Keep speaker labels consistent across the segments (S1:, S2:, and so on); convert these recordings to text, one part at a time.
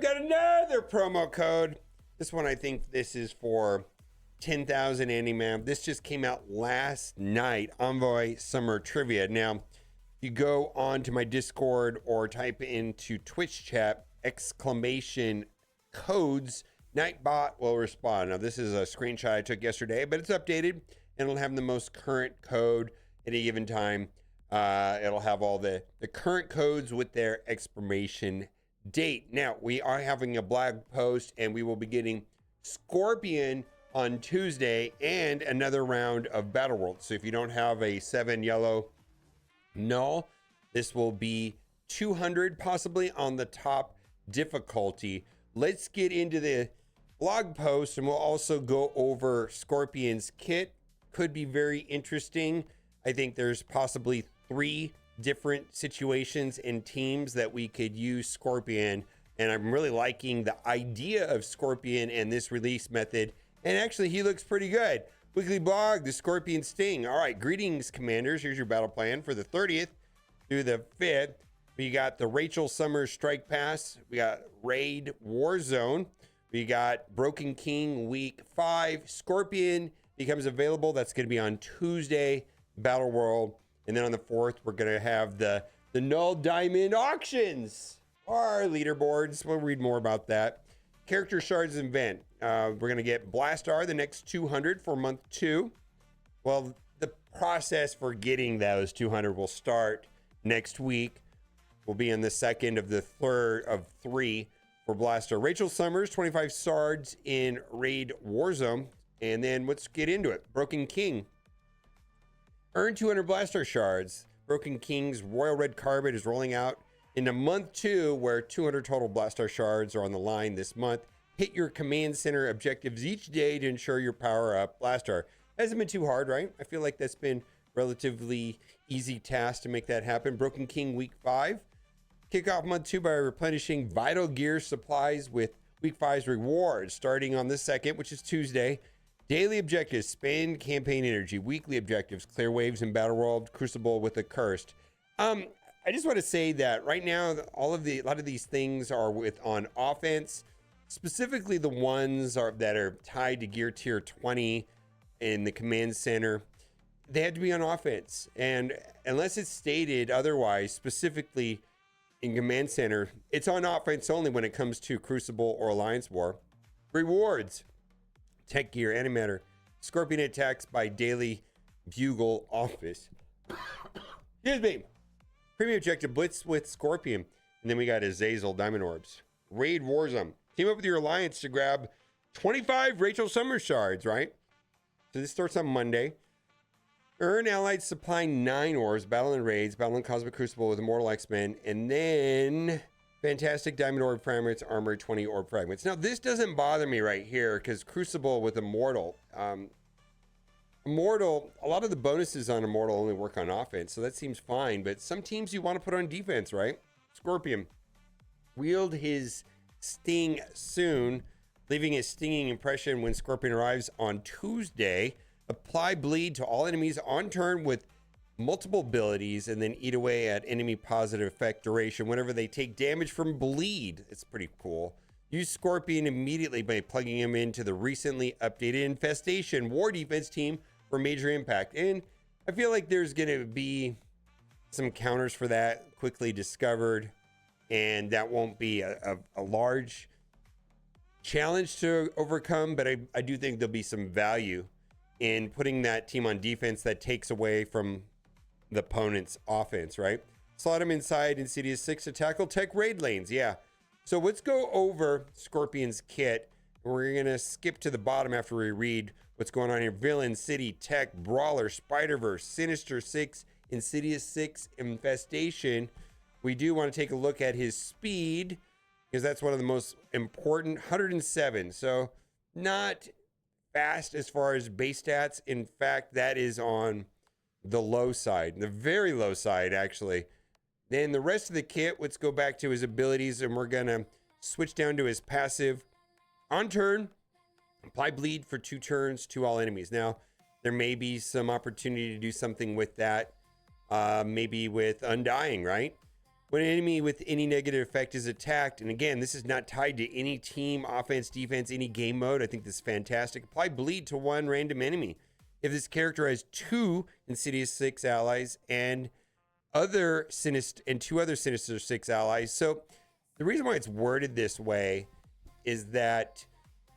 S1: got another promo code. This one, I think this is for 10,000 anti-man. This just came out last night. Envoy Summer Trivia. Now, you go on to my Discord or type into Twitch chat, exclamation codes, Nightbot will respond. Now, this is a screenshot I took yesterday, but it's updated and it'll have the most current code at a given time. It'll have all the current codes with their expiration date. Now, we are having a blog post and we will be getting Scorpion on Tuesday and another round of Battle World. So if you don't have a 7 yellow null, this will be 200 possibly on the top difficulty. Let's get into the blog post and we'll also go over Scorpion's kit. Could be very interesting. I think there's possibly 3 different situations and teams that we could use Scorpion, and I'm really liking the idea of Scorpion and this release method, and actually he looks pretty good. Weekly blog, the Scorpion Sting. All right, greetings commanders. Here's your battle plan for the 30th through the 5th. We got the Rachel Summers Strike Pass. We got Raid Warzone. We got Broken King Week 5. Scorpion becomes available. That's going to be on Tuesday, Battle World. And then on the 4th, we're going to have the Null Diamond Auctions, our leaderboards. We'll read more about that. Character Shards event. We're going to get Blastar, the next 200 for month 2. Well, the process for getting those 200 will start next week. We'll be in the second of the third of 3 for Blaster. Rachel Summers, 25 shards in Raid Warzone. And then let's get into it. Broken King. Earn 200 Blaster shards. Broken King's Royal Red Carpet is rolling out into month 2, where 200 total Blaster shards are on the line this month. Hit your command center objectives each day to ensure your power up Blaster. Hasn't been too hard, right? I feel like that's been relatively easy task to make that happen. Broken King Week 5. Kick off month 2 by replenishing vital gear supplies with Week 5's rewards, starting on the 2nd, which is Tuesday. Daily objectives, spend campaign energy. Weekly objectives, clear waves in Battle World, Crucible with a Cursed. I just want to say that right now, a lot of these things are on offense, specifically the ones that are tied to gear tier 20 in the command center. They have to be on offense, and unless it's stated otherwise, specifically in command center, it's on offense only when it comes to Crucible or Alliance War. Rewards. Tech gear, antimatter, Scorpion attacks by daily bugle office. Excuse me. Premium objective, Blitz with Scorpion. And then we got Azazel Diamond Orbs. Raid Warzone. Team up with your alliance to grab 25 Rachel Summers shards, right? So this starts on Monday. Earn allied supply 9 orbs, battle in raids, battle in Cosmic Crucible with Immortal X-Men, and then fantastic Diamond Orb Fragments, Armor 20 Orb Fragments. Now, this doesn't bother me right here because Crucible with Immortal. Immortal, a lot of the bonuses on Immortal only work on offense, so that seems fine. But some teams you want to put on defense, right? Scorpion. Wield his Sting soon, leaving a stinging impression when Scorpion arrives on Tuesday. Apply bleed to all enemies on turn with multiple abilities, and then eat away at enemy positive effect duration whenever they take damage from bleed. It's pretty cool. Use Scorpion immediately by plugging him into the recently updated Infestation War Defense team for major impact. And I feel like there's going to be some counters for that quickly discovered, and that won't be a large challenge to overcome, but I do think there'll be some value in putting that team on defense that takes away from the opponent's offense, right? Slot him inside Insidious 6 to tackle tech raid lanes. Yeah. So let's go over Scorpion's kit. We're going to skip to the bottom after we read what's going on here. Villain, City, Tech, Brawler, Spider-Verse, Sinister 6, Insidious 6, Infestation. We do want to take a look at his speed because that's one of the most important. 107. So not fast as far as base stats. In fact, that is on the low side, the very low side, actually. Then the rest of the kit, let's go back to his abilities, and we're going to switch down to his passive. On turn, apply bleed for 2 turns to all enemies. Now, there may be some opportunity to do something with that, maybe with Undying, right? When an enemy with any negative effect is attacked, and again, this is not tied to any team, offense, defense, any game mode. I think this is fantastic. Apply bleed to one random enemy. If this character has 2 Insidious 6 allies and two other Sinister 6 allies. So the reason why it's worded this way is that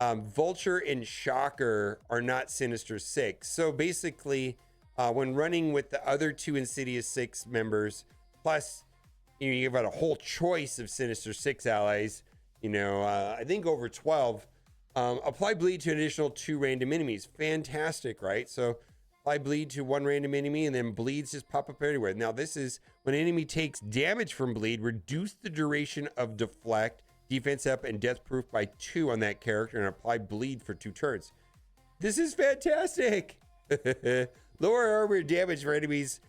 S1: Vulture and Shocker are not Sinister 6. So basically, when running with the other 2 Insidious 6 members, plus you have a whole choice of Sinister 6 allies, I think over 12, apply bleed to an additional 2 random enemies. Fantastic, right? So apply bleed to 1 random enemy, and then bleeds just pop up everywhere. Now, this is when an enemy takes damage from bleed, reduce the duration of deflect, defense up, and death proof by 2 on that character, and apply bleed for 2 turns. This is fantastic. Lower armor damage for enemies,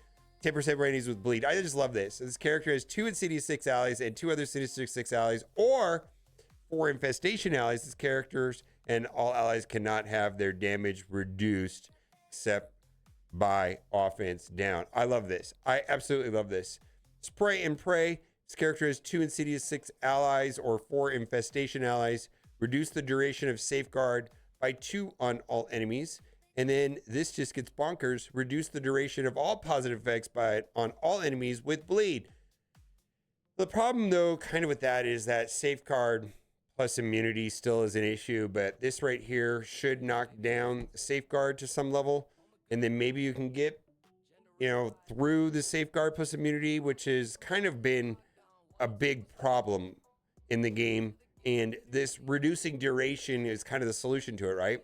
S1: 10% ratings with bleed. I just love this. This character has 2 Insidious 6 allies and 2 other Sinister 6 allies, or 4 Infestation allies. These characters and all allies cannot have their damage reduced except by offense down. I love this. I absolutely love this. Spray and Pray. This character has 2 Insidious 6 allies or 4 Infestation allies. Reduce the duration of Safeguard by 2 on all enemies. And then this just gets bonkers. Reduce the duration of all positive effects on all enemies with bleed. The problem, though, kind of with that is that Safeguard plus immunity still is an issue. But this right here should knock down Safeguard to some level. And then maybe you can get, through the Safeguard plus immunity, which has kind of been a big problem in the game. And this reducing duration is kind of the solution to it, right?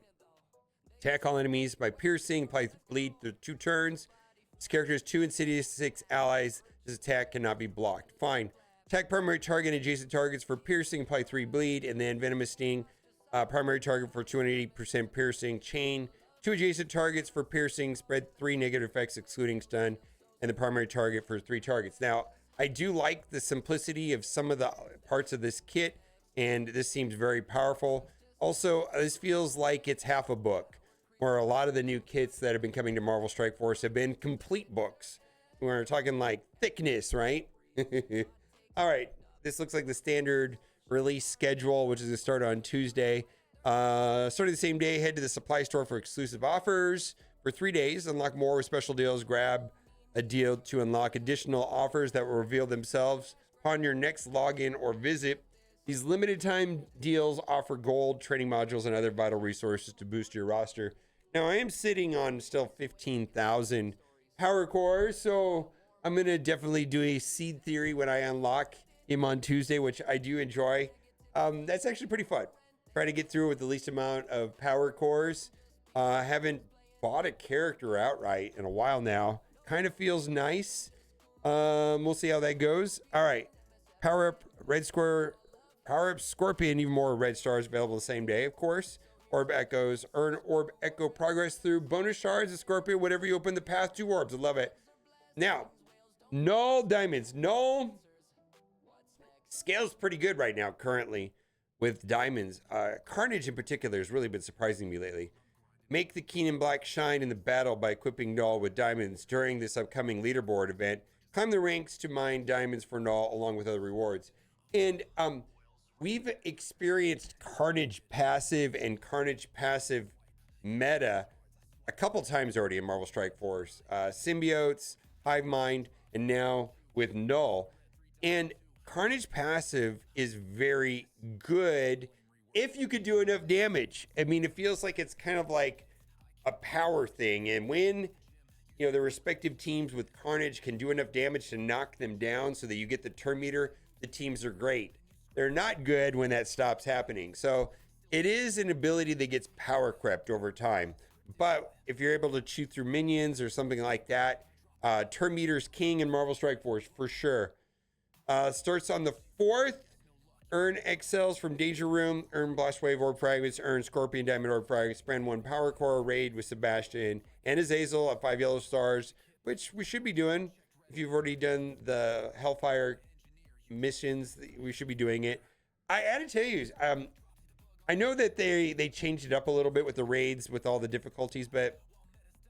S1: Attack all enemies by piercing, apply bleed through 2 turns. This character has 2 Insidious 6 allies. This attack cannot be blocked. Fine. Attack primary target and adjacent targets for piercing, apply 3 bleed, and then Venomous Sting. Primary target for 280% piercing. Chain 2 adjacent targets for piercing, spread 3 negative effects excluding stun, and the primary target for 3 targets. Now, I do like the simplicity of some of the parts of this kit, and this seems very powerful. Also, this feels like it's half a book, where a lot of the new kits that have been coming to Marvel Strike Force have been complete books. We're talking like thickness, right? All right, this looks like the standard release schedule, which is going to start on Tuesday. Starting the same day, head to the supply store for exclusive offers for 3 days. Unlock more with special deals. Grab a deal to unlock additional offers that will reveal themselves upon your next login or visit. These limited time deals offer gold, training modules, and other vital resources to boost your roster. Now, I am sitting on still 15,000 power cores, so I'm going to definitely do a seed theory when I unlock him on Tuesday, which I do enjoy. That's actually pretty fun. Try to get through with the least amount of power cores. I haven't bought a character outright in a while now. Kind of feels nice. We'll see how that goes. All right. Power up Red Square. Power up Scorpion. Even more red stars available the same day, of course. Orb Echoes. Earn Orb Echo progress through bonus shards of Scorpion whenever you open the path to orbs. I love it. Now, no diamonds. No. Scale's pretty good right now currently with diamonds. Carnage in particular has really been surprising me lately. Make the Keenan Black shine in the battle by equipping Null with diamonds during this upcoming leaderboard event. Climb the ranks to mine diamonds for Null along with other rewards. And we've experienced Carnage passive and Carnage passive meta a couple times already in Marvel Strike Force. Symbiotes, Hive Mind, and now with Null. And Carnage passive is very good if you could do enough damage. I mean, it feels like it's kind of like a power thing. And when, the respective teams with Carnage can do enough damage to knock them down so that you get the turn meter, the teams are great. They're not good when that stops happening. So it is an ability that gets power crept over time. But if you're able to chew through minions or something like that, turn meter's king in Marvel Strike Force for sure. Starts on the 4th. Earn XLs from Danger Room. Earn Blast Wave Orb Fragments. Earn Scorpion Diamond Orb Fragments. Spend 1 Power Core raid with Sebastian and Azazel at 5 yellow stars, which we should be doing. If you've already done the Hellfire missions, we should be doing it. I gotta tell you, I know that they changed it up a little bit with the raids with all the difficulties, but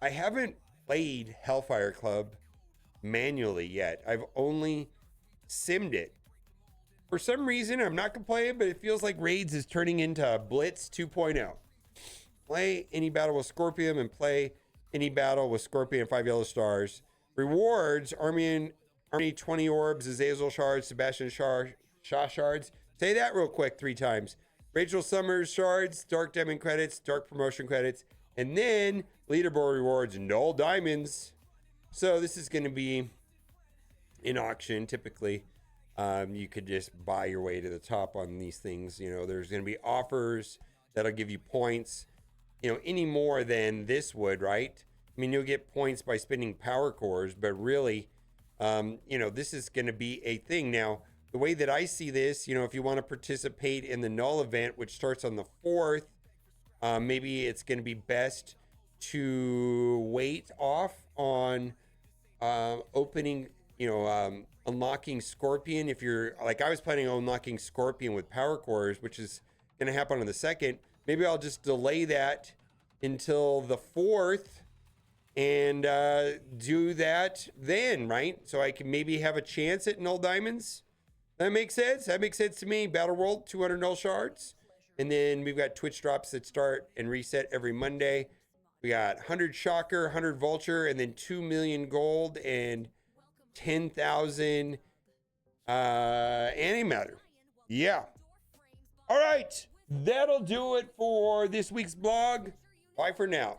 S1: I haven't played Hellfire Club manually yet. I've only simmed it. For some reason, I'm not gonna play it, but it feels like Raids is turning into Blitz 2.0. Play any battle with Scorpion and play any battle with Scorpion 5 yellow stars. Rewards, Army 20 orbs, Azazel shards, Sebastian Shah shards. Say that real quick 3 times. Rachel Summers shards, Dark Diamond credits, Dark Promotion credits, and then Leaderboard rewards, null diamonds. So this is going to be in auction. Typically, you could just buy your way to the top on these things. You know, there's going to be offers that'll give you points, you know, any more than this would, right? I mean, you'll get points by spending power cores, but really, you know, this is going to be a thing. Now, the way that I see this, you know, if you want to participate in the null event, which starts on the 4th, maybe it's going to be best to wait off on opening, you know, unlocking Scorpion. If you're like, I was planning on unlocking Scorpion with power cores, which is going to happen on the 2nd. Maybe I'll just delay that until the 4th and do that then, right? So I can maybe have a chance at null diamonds. That makes sense. That makes sense to me. Battle World, 200 null shards. And then we've got Twitch drops that start and reset every Monday. We got 100 Shocker, 100 Vulture, and then 2 million gold and 10,000 antimatter. Yeah. All right. That'll do it for this week's blog. Bye for now.